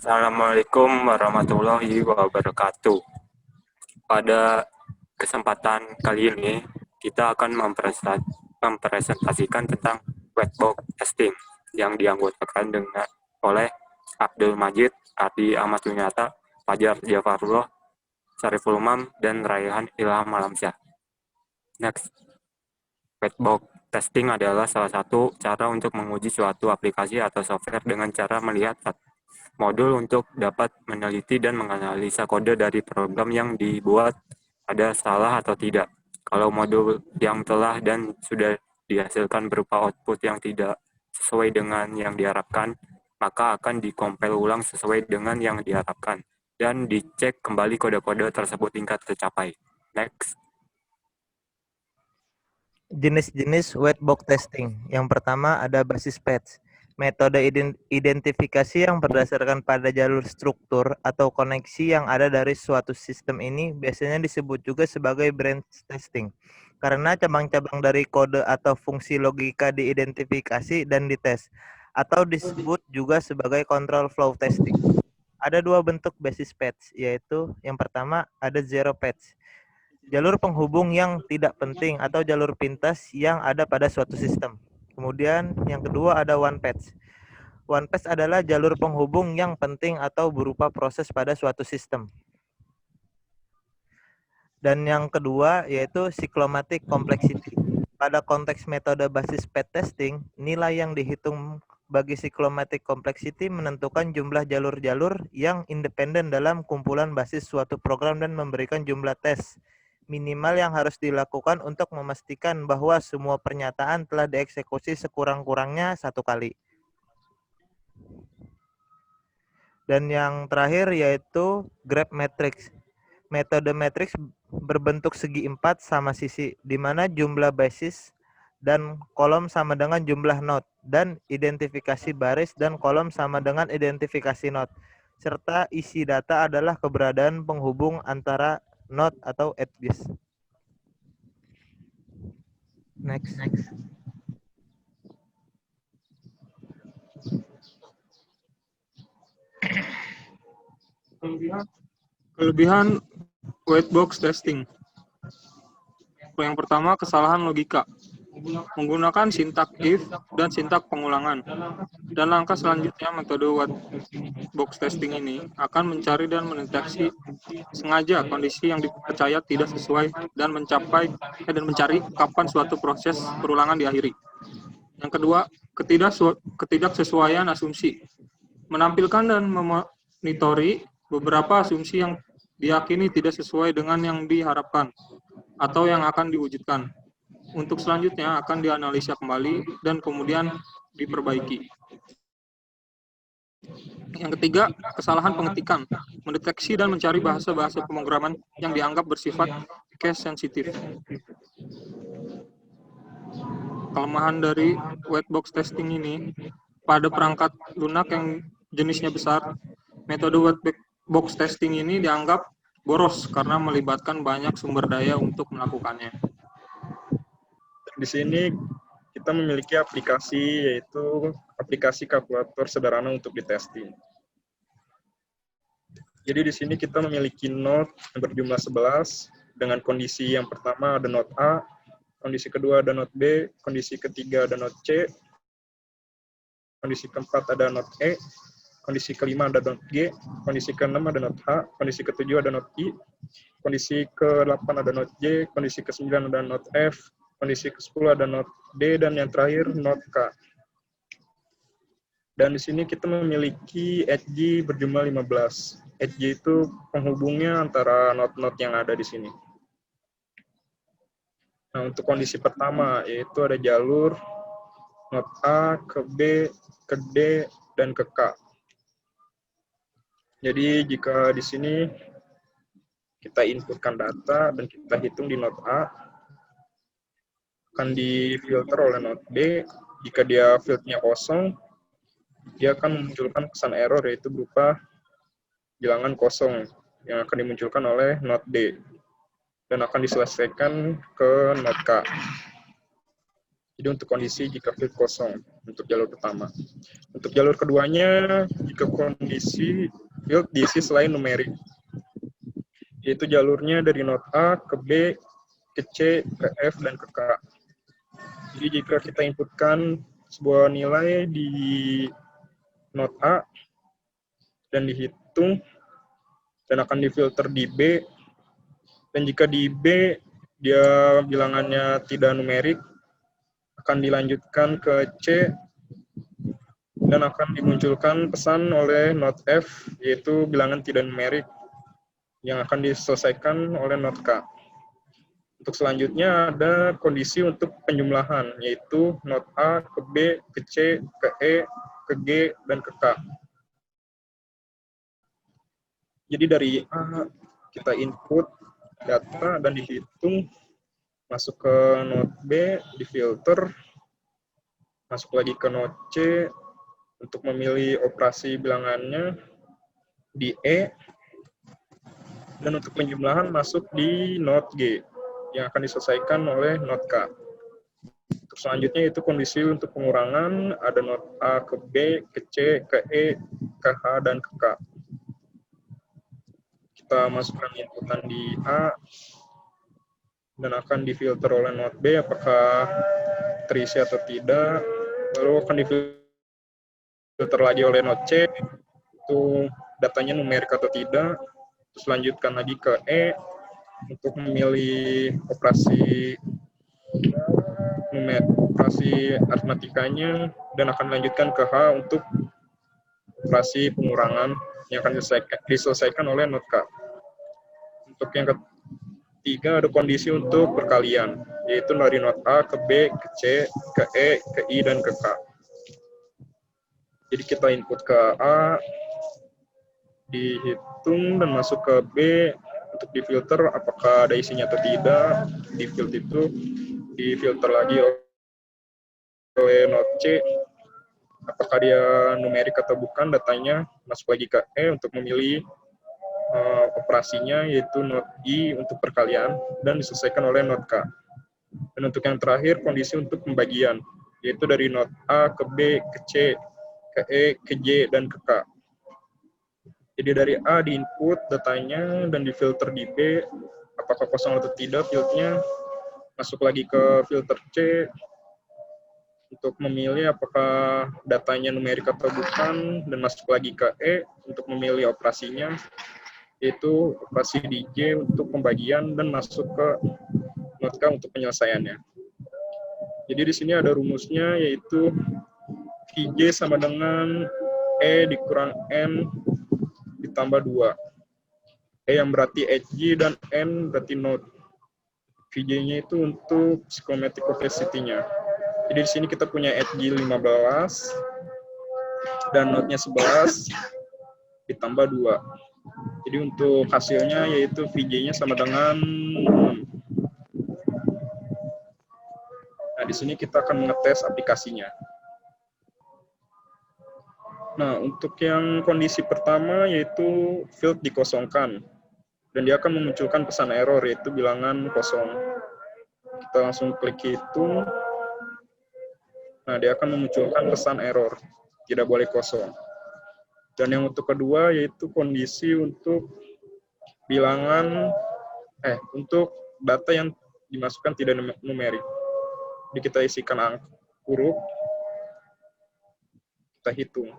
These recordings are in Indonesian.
Assalamualaikum warahmatullahi wabarakatuh. Pada kesempatan kali ini, kita akan mempresentasikan tentang whitebox testing yang dianggotakan oleh Abdul Majid, Ardi Ahmad Yunata, Fajar Jafarullah, Syariful Umam, dan Raihan Ilham Alamsyah. Next, whitebox testing adalah salah satu cara untuk menguji suatu aplikasi atau software dengan cara melihat modul untuk dapat meneliti dan menganalisa kode dari program yang dibuat ada salah atau tidak. Kalau modul yang telah dan sudah dihasilkan berupa output yang tidak sesuai dengan yang diharapkan, maka akan dikompil ulang sesuai dengan yang diharapkan dan dicek kembali kode-kode tersebut hingga tercapai. Next. Jenis-jenis whitebox testing. Yang pertama ada basis patch. Metode identifikasi yang berdasarkan pada jalur struktur atau koneksi yang ada dari suatu sistem ini biasanya disebut juga sebagai branch testing. Karena cabang-cabang dari kode atau fungsi logika diidentifikasi dan dites. Atau disebut juga sebagai control flow testing. Ada dua bentuk basis patch, yaitu yang pertama ada zero patch. Jalur penghubung yang tidak penting atau jalur pintas yang ada pada suatu sistem. Kemudian yang kedua ada one patch. One patch adalah jalur penghubung yang penting atau berupa proses pada suatu sistem. Dan yang kedua yaitu cyclomatic complexity. Pada konteks metode basis patch testing, nilai yang dihitung bagi cyclomatic complexity menentukan jumlah jalur-jalur yang independen dalam kumpulan basis suatu program dan memberikan jumlah tes minimal yang harus dilakukan untuk memastikan bahwa semua pernyataan telah dieksekusi sekurang-kurangnya satu kali. Dan yang terakhir yaitu graph matrix. Metode matrix berbentuk segi 4 sama sisi, di mana jumlah basis dan kolom sama dengan jumlah node, dan identifikasi baris dan kolom sama dengan identifikasi node, serta isi data adalah keberadaan penghubung antara node atau edges. Next. Kelebihan whitebox testing. Yang pertama, kesalahan logika. Menggunakan sintak if dan sintak pengulangan. Dan langkah selanjutnya, metode whitebox testing ini akan mencari dan mendeteksi sengaja kondisi yang dipercaya tidak sesuai dan mencari kapan suatu proses perulangan diakhiri. Yang kedua, ketidaksesuaian asumsi. Menampilkan dan memonitori beberapa asumsi yang diyakini tidak sesuai dengan yang diharapkan atau yang akan diwujudkan. Untuk selanjutnya akan dianalisa kembali dan kemudian diperbaiki. Yang ketiga, kesalahan pengetikan. Mendeteksi dan mencari bahasa-bahasa pemrograman yang dianggap bersifat case sensitif. Kelemahan dari whitebox testing ini, pada perangkat lunak yang jenisnya besar, metode whitebox testing ini dianggap boros karena melibatkan banyak sumber daya untuk melakukannya. Di sini kita memiliki aplikasi, yaitu aplikasi kalkulator sederhana untuk ditesting. Jadi di sini kita memiliki node yang berjumlah 11 dengan kondisi yang pertama ada node A, kondisi kedua ada node B, kondisi ketiga ada node C, kondisi keempat ada node E, kondisi kelima ada node G, kondisi keenam ada node H, kondisi ketujuh ada node I, kondisi ke-8 ada node J, kondisi ke-9 ada node F, kondisi ke-10 ada node D, dan yang terakhir node K. Dan di sini kita memiliki edge berjumlah 15. Edge itu penghubungnya antara node-node yang ada di sini. Nah, untuk kondisi pertama, yaitu ada jalur node A ke B, ke D, dan ke K. Jadi jika di sini kita inputkan data dan kita hitung di node A, akan difilter oleh node B. Jika dia fieldnya kosong, dia akan memunculkan pesan error, yaitu berupa bilangan kosong yang akan dimunculkan oleh node D dan akan diselesaikan ke node K. Jadi untuk kondisi jika field kosong untuk jalur pertama. Untuk jalur keduanya, jika kondisi field diisi selain numerik, yaitu jalurnya dari node A ke B, ke C, ke F, dan ke K. Jadi jika kita inputkan sebuah nilai di node A dan dihitung dan akan difilter di B, dan jika di B dia bilangannya tidak numerik, akan dilanjutkan ke C dan akan dimunculkan pesan oleh node F, yaitu bilangan tidak numerik yang akan diselesaikan oleh node K. Untuk selanjutnya ada kondisi untuk penjumlahan, yaitu node A ke B, ke C, ke E, ke G, dan ke K. Jadi dari A kita input data dan dihitung, masuk ke node B, difilter, masuk lagi ke node C untuk memilih operasi bilangannya di E, dan untuk penjumlahan masuk di node G yang akan diselesaikan oleh node K. Untuk selanjutnya itu kondisi untuk pengurangan, ada node A ke B, ke C, ke E, ke H, dan ke K. Kita masukkan inputan di A, dan akan difilter oleh node B apakah terisi atau tidak, lalu akan difilter lagi oleh node C itu datanya numerik atau tidak, terus lanjutkan lagi ke E untuk memilih operasi aritmatikanya, dan akan dilanjutkan ke H untuk operasi pengurangan yang akan diselesaikan oleh node K. Untuk yang ketiga ada kondisi untuk perkalian, yaitu dari node A ke B, ke C, ke E, ke I, dan ke K. Jadi kita input ke A, dihitung dan masuk ke B untuk difilter apakah ada isinya atau tidak. Di field itu difilter lagi oleh node C, apakah dia numerik atau bukan datanya, masuk lagi ke E untuk memilih operasinya, yaitu node I untuk perkalian, dan diselesaikan oleh node K. Dan untuk yang terakhir, kondisi untuk pembagian, yaitu dari node A ke B, ke C, ke E, ke J, dan ke K. Jadi dari A di input datanya dan difilter di B, apakah kosong atau tidak fieldnya, masuk lagi ke filter C untuk memilih apakah datanya numerik atau bukan, dan masuk lagi ke E untuk memilih operasinya, yaitu operasi di J untuk pembagian, dan masuk ke node K untuk penyelesaiannya. Jadi di sini ada rumusnya, yaitu Vj sama dengan E dikurang N ditambah 2. E yang berarti Hg dan N berarti node. Vj-nya itu untuk psychometric opacity-nya. Jadi di sini kita punya Hg 15 dan node-nya 11 ditambah 2. Jadi untuk hasilnya yaitu Vj-nya sama dengan 6. Nah, di sini kita akan mengetes aplikasinya. Nah, untuk yang kondisi pertama yaitu field dikosongkan. Dan dia akan memunculkan pesan error, yaitu bilangan kosong. Kita langsung klik hitung. Nah, dia akan memunculkan pesan error, tidak boleh kosong. Dan yang untuk kedua yaitu kondisi untuk bilangan, untuk data yang dimasukkan tidak numerik. Jadi kita isikan huruf, kita hitung.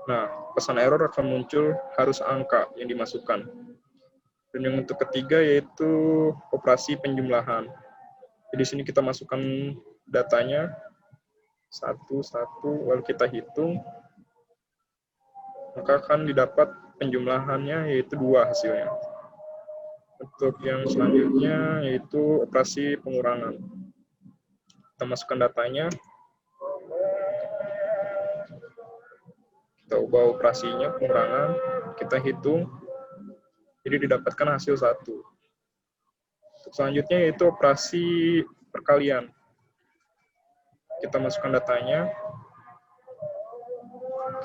Nah, pesan error akan muncul harus angka yang dimasukkan. Dan yang untuk ketiga yaitu operasi penjumlahan. Jadi di sini kita masukkan datanya satu-satu, lalu kita hitung. Maka akan didapat penjumlahannya yaitu 2 hasilnya. Untuk yang selanjutnya yaitu operasi pengurangan. Kita masukkan datanya. Kita ubah operasinya, pengurangan, kita hitung, jadi didapatkan hasil 1. Untuk selanjutnya yaitu operasi perkalian. Kita masukkan datanya,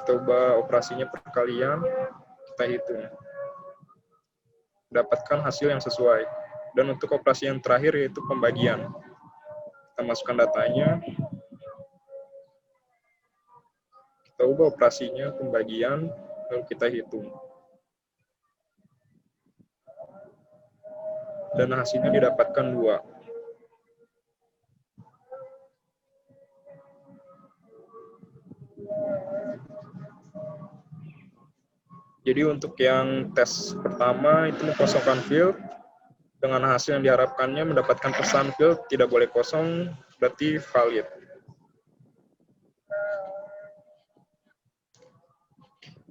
kita ubah operasinya perkalian, kita hitung. Dapatkan hasil yang sesuai. Dan untuk operasi yang terakhir yaitu pembagian. Kita masukkan datanya, kita ubah operasinya, pembagian, lalu kita hitung. Dan hasilnya didapatkan 2. Jadi untuk yang tes pertama itu mengkosongkan field, dengan hasil yang diharapkannya mendapatkan pesan field tidak boleh kosong, berarti valid.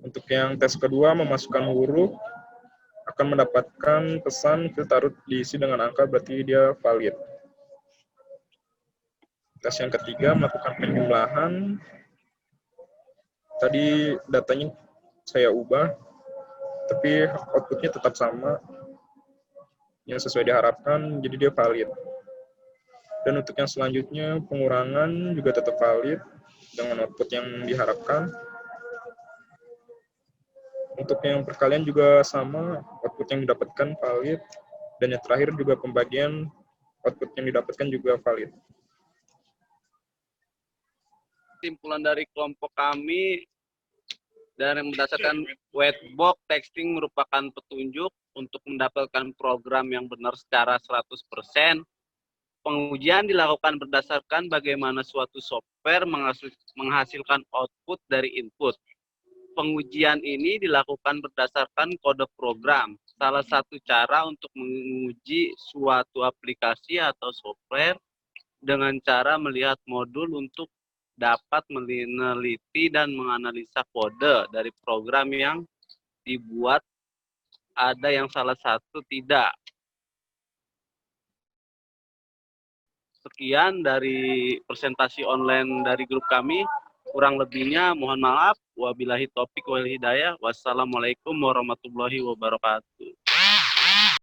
Untuk yang tes kedua memasukkan huruf, akan mendapatkan pesan field harus diisi dengan angka, berarti dia valid. Tes yang ketiga melakukan penjumlahan, tadi datanya saya ubah, tapi outputnya tetap sama, yang sesuai diharapkan, jadi dia valid. Dan untuk yang selanjutnya, pengurangan juga tetap valid, dengan output yang diharapkan. Untuk yang perkalian juga sama, output yang didapatkan valid, dan yang terakhir juga pembagian, output yang didapatkan juga valid. Kesimpulan dari kelompok kami, dan berdasarkan whitebox testing merupakan petunjuk untuk mendapatkan program yang benar secara 100%. Pengujian dilakukan berdasarkan bagaimana suatu software menghasilkan output dari input. Pengujian ini dilakukan berdasarkan kode program. Salah satu cara untuk menguji suatu aplikasi atau software dengan cara melihat modul untuk dapat meneliti dan menganalisa kode dari program yang dibuat, ada yang salah satu tidak. Sekian dari presentasi online dari grup kami. Kurang lebihnya mohon maaf. Wabillahi taufik wal hidayah. Wassalamualaikum warahmatullahi wabarakatuh.